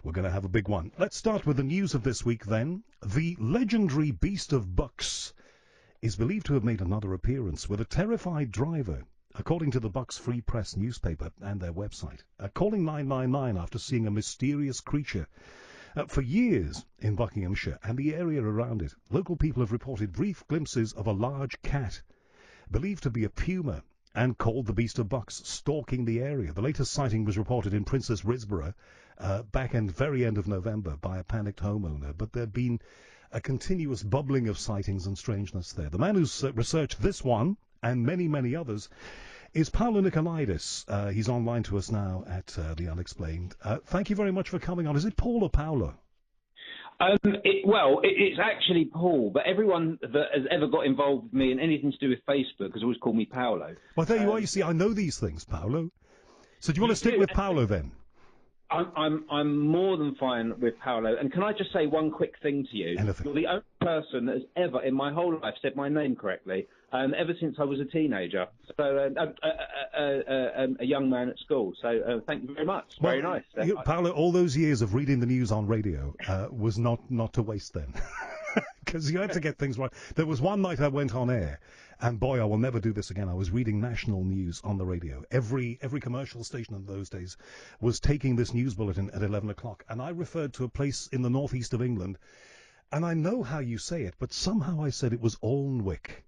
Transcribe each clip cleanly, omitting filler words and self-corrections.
We're going to have a big one. Let's start with the news of this week then. The legendary Beast of Bucks is believed to have made another appearance with a terrified driver, according to the Bucks Free Press newspaper and their website, calling 999 after seeing a mysterious creature. For years in Buckinghamshire and the area around it, local people have reported brief glimpses of a large cat, believed to be a puma, and called the Beast of Bucks, stalking the area. The latest sighting was reported in Princess Risborough very end of November by a panicked homeowner, but there had been a continuous bubbling of sightings and strangeness there. The man who's researched this one and many, many others is Paulo. He's online to us now at The Unexplained. Thank you very much for coming on. Is it Paul or Paulo? It's actually Paul, but everyone that has ever got involved with me in anything to do with Facebook has always called me Paulo. Well, there you are. You see, I know these things, Paulo. So do you want to stick with Paulo then? I'm more than fine with Paulo. And can I just say one quick thing to you? Anything. You're the only person that has ever in my whole life said my name correctly, ever since I was a teenager. So a young man at school. So thank you very much. Very nice. Paulo, all those years of reading the news on radio was not to waste then. Because you had to get things right. There was one night I went on air, and boy, I will never do this again. I was reading national news on the radio. Every commercial station in those days was taking this news bulletin at 11 o'clock, and I referred to a place in the northeast of England, and I know how you say it, but somehow I said it was Alnwick,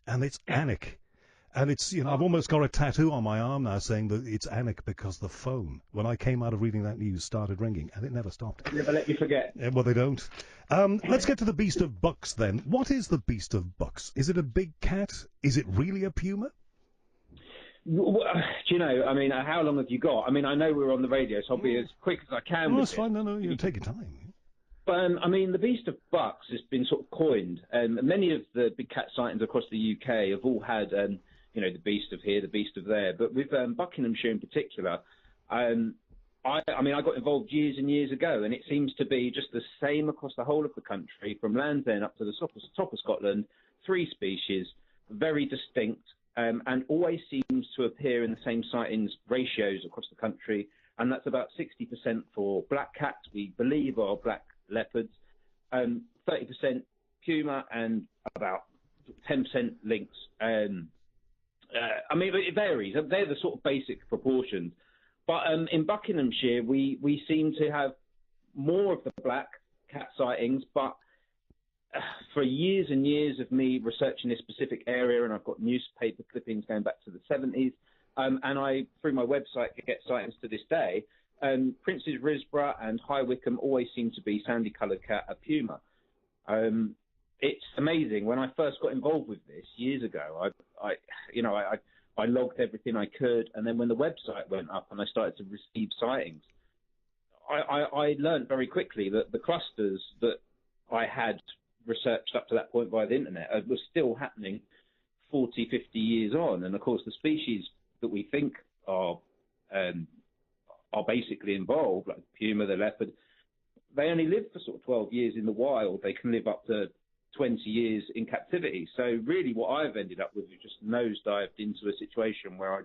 and it's Alnwick. And it's, I've almost got a tattoo on my arm now saying that it's Alnwick because the phone, when I came out of reading that news, started ringing, and it never stopped. Never let you forget. Yeah, well, they don't. Let's get to the Beast of Bucks then. What is the Beast of Bucks? Is it a big cat? Is it really a puma? Do you know, how long have you got? I know we're on the radio, so I'll be as quick as I can with that's fine. No, you take your time. But, the Beast of Bucks has been sort of coined, and many of the big cat sightings across the UK have all had, the Beast of here, the Beast of there. But with Buckinghamshire in particular, I got involved years and years ago, and it seems to be just the same across the whole of the country, from Land's End up to the top of Scotland, 3 species, very distinct, and always seems to appear in the same sightings ratios across the country, and that's about 60% for black cats, we believe are black leopards, 30% puma, and about 10% lynx. It varies. They're the sort of basic proportions. But in Buckinghamshire, we seem to have more of the black cat sightings, but for years and years of me researching this specific area, and I've got newspaper clippings going back to the 70s, and I, through my website, get sightings to this day, Princess Risborough and High Wycombe always seem to be sandy-coloured cat, a puma. It's amazing. When I first got involved with this years ago, I logged everything I could, and then when the website went up and I started to receive sightings, I learned very quickly that the clusters that I had researched up to that point via the internet was still happening 40, 50 years on. And of course, the species that we think are basically involved, like puma, the leopard, they only live for sort of 12 years in the wild. They can live up to 20 years in captivity. So really what I've ended up with is just nosedived into a situation where I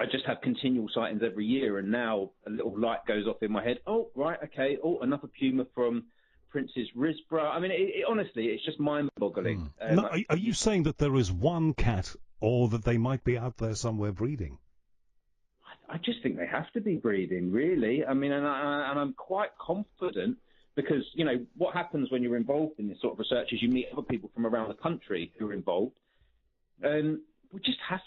just have continual sightings every year, and now a little light goes off in my head. Oh, right, okay. Oh, another puma from Princess Risborough. Honestly, it's just mind-boggling. Are you saying that there is one cat, or that they might be out there somewhere breeding? I just think they have to be breeding, really. And I'm quite confident, because, what happens when you're involved in this sort of research is you meet other people from around the country who are involved. There just has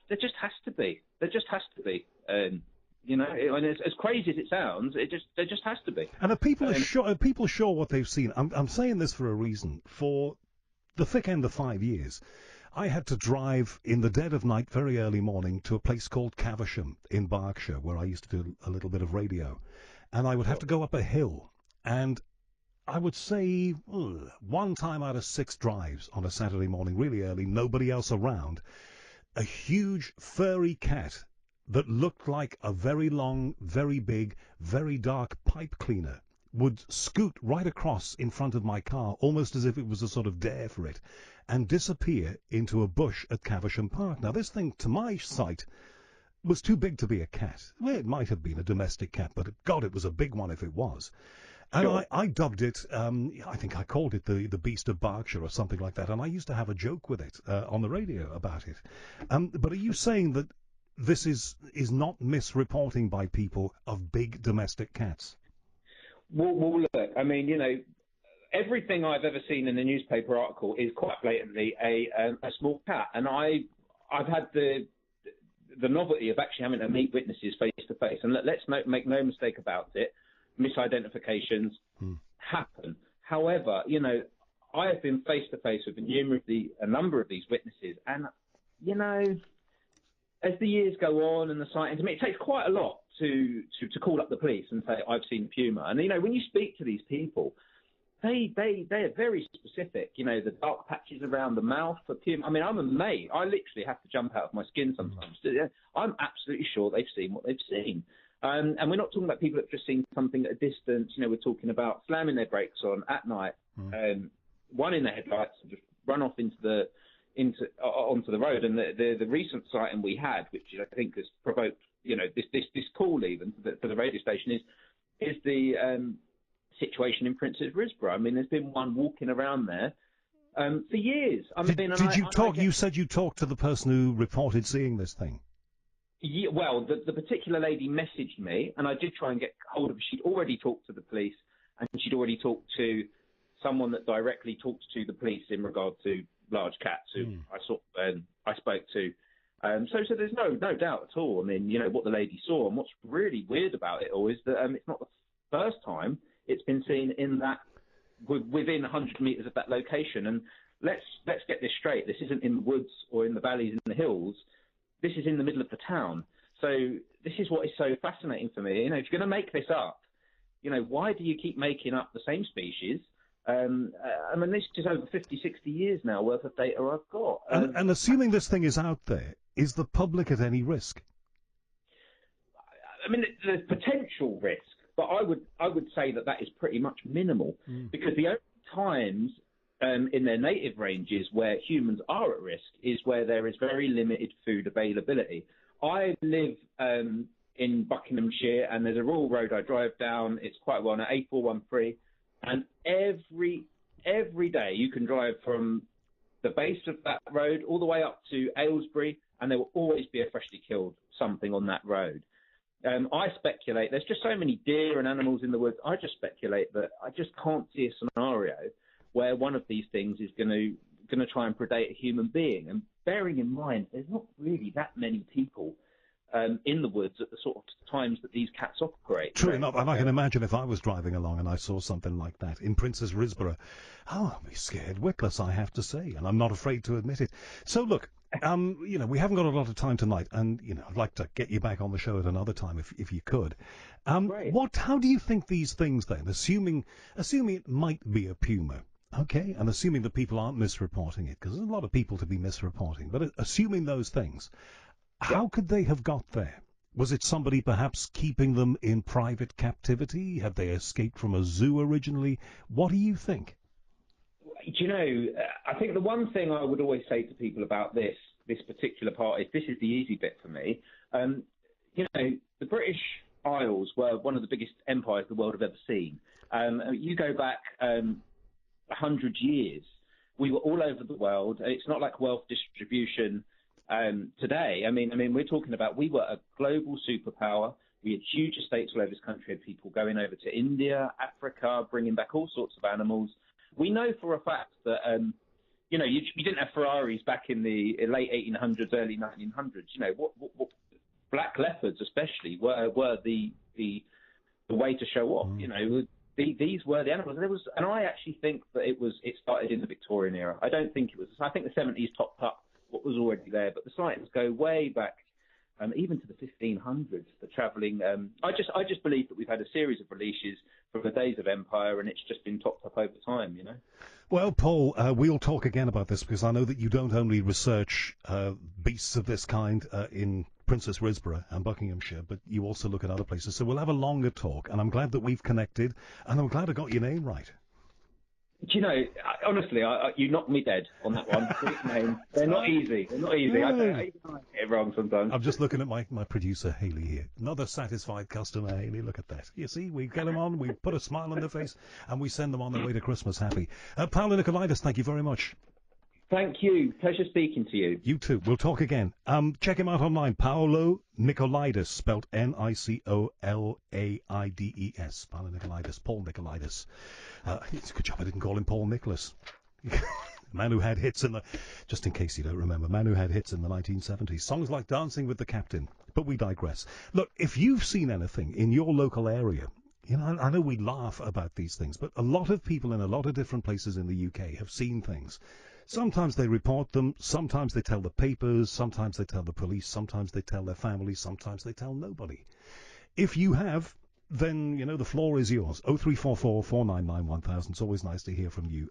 to be. There just has to be. And as crazy as it sounds, there just has to be. And are people sure what they've seen? I'm saying this for a reason. For the thick end of 5 years, I had to drive in the dead of night, very early morning, to a place called Caversham in Berkshire, where I used to do a little bit of radio. And I would have to go up a hill, and I would say one time out of 6 drives on a Saturday morning, really early, nobody else around, a huge furry cat that looked like a very long, very big, very dark pipe cleaner would scoot right across in front of my car, almost as if it was a sort of dare for it, and disappear into a bush at Caversham Park. Now, this thing, to my sight, was too big to be a cat. Well, it might have been a domestic cat, but God, it was a big one if it was. And Sure. I dubbed it, I think I called it the Beast of Berkshire or something like that, and I used to have a joke with it on the radio about it. But are you saying that this is not misreporting by people of big domestic cats? Well, look, I mean, everything I've ever seen in a newspaper article is quite blatantly a small cat, and I've had the novelty of actually having to meet witnesses face to face. And let's make no mistake about it, misidentifications happen. However, I have been face to face with a number of these witnesses, and as the years go on and the sightings, I mean, it takes quite a lot to call up the police and say I've seen a puma. And when you speak to these people, they are very specific. The dark patches around the mouth for puma. I mean, I'm amazed. I literally have to jump out of my skin sometimes. I'm absolutely sure they've seen what they've seen. And we're not talking about people that have just seen something at a distance. We're talking about slamming their brakes on at night, one in the headlights, and just run off onto the road. And the recent sighting we had, which I think has provoked this call even for the radio station, is the situation in Princess Risborough. I mean, there's been one walking around there for years. You said you talked to the person who reported seeing this thing. Yeah, well, the particular lady messaged me, and I did try and get hold of her. She'd already talked to the police, and she'd already talked to someone that directly talks to the police in regard to large cats, who I spoke to. So there's no doubt at all. I mean, what the lady saw, and what's really weird about it all is that it's not the first time it's been seen in that within 100 metres of that location. And let's get this straight. This isn't in the woods or in the valleys in the hills. This is in the middle of the town. So this is what is so fascinating for me. If you're going to make this up, why do you keep making up the same species? I mean, this is over 50, 60 years now worth of data I've got. And assuming this thing is out there, is the public at any risk? I mean, there's potential risk, but I would say that is pretty much minimal, because the only times in their native ranges where humans are at risk is where there is very limited food availability. I live in Buckinghamshire, and there's a rural road I drive down. It's quite well, an A413, and every day you can drive from the base of that road all the way up to Aylesbury, and there will always be a freshly killed something on that road. I speculate, there's just so many deer and animals in the woods, I just speculate that I just can't see a scenario where one of these things is going to try and predate a human being. And bearing in mind, there's not really that many people in the woods at the sort of times that these cats operate. True enough, and I can imagine if I was driving along and I saw something like that in Princess Risborough, I'd be scared witless, I have to say, and I'm not afraid to admit it. So look, we haven't got a lot of time tonight, and I'd like to get you back on the show at another time if you could. How do you think these things then, assuming it might be a puma? Okay, and assuming that people aren't misreporting it, because there's a lot of people to be misreporting, but assuming those things, how could they have got there? Was it somebody perhaps keeping them in private captivity? Had they escaped from a zoo originally? What do you think? I think the one thing I would always say to people about this particular part is this is the easy bit for me. The British Isles were one of the biggest empires the world have ever seen. You go back 100 years, we were all over the world. It's not like wealth distribution today. I mean, we're talking about we were a global superpower. We had huge estates all over this country. We had people going over to India, Africa, bringing back all sorts of animals. We know for a fact that, you didn't have Ferraris back in the late 1800s, early 1900s. What black leopards especially were the way to show off. These were the animals. And I actually think that it started in the Victorian era. I don't think it was. I think the 70s topped up what was already there, but the sightings go way back, even to the 1500s. The travelling. I just believe that we've had a series of releases from the days of empire, and it's just been topped up over time. Well, Paul, we'll talk again about this, because I know that you don't only research beasts of this kind in Princess Risborough and Buckinghamshire, but you also look at other places. So we'll have a longer talk, and I'm glad that we've connected, and I'm glad I got your name right. Do you know, honestly, you knocked me dead on that one. Greek name. They're not easy. They're not easy. I get it wrong sometimes. I'm just looking at my producer, Haley, here. Another satisfied customer, Haley. Look at that. You see, we get them on, we put a smile on their face, and we send them on their way to Christmas happy. Paulo Nicolaitis, thank you very much. Thank you. Pleasure speaking to you. You too. We'll talk again. Check him out online. Paulo Nicolaitis, spelled Nicolaides. Paulo Nicolaitis. Paul Nicolaitis. It's a good job I didn't call him Paul Nicholas. Man who had hits just in case you don't remember, man who had hits in the 1970s. Songs like Dancing with the Captain. But we digress. Look, if you've seen anything in your local area, you know, I know we laugh about these things, but a lot of people in a lot of different places in the UK have seen things. Sometimes they report them, sometimes they tell the papers, sometimes they tell the police, sometimes they tell their families, sometimes they tell nobody. If you have, then, you know, the floor is yours. 0344 499 1000. It's always nice to hear from you.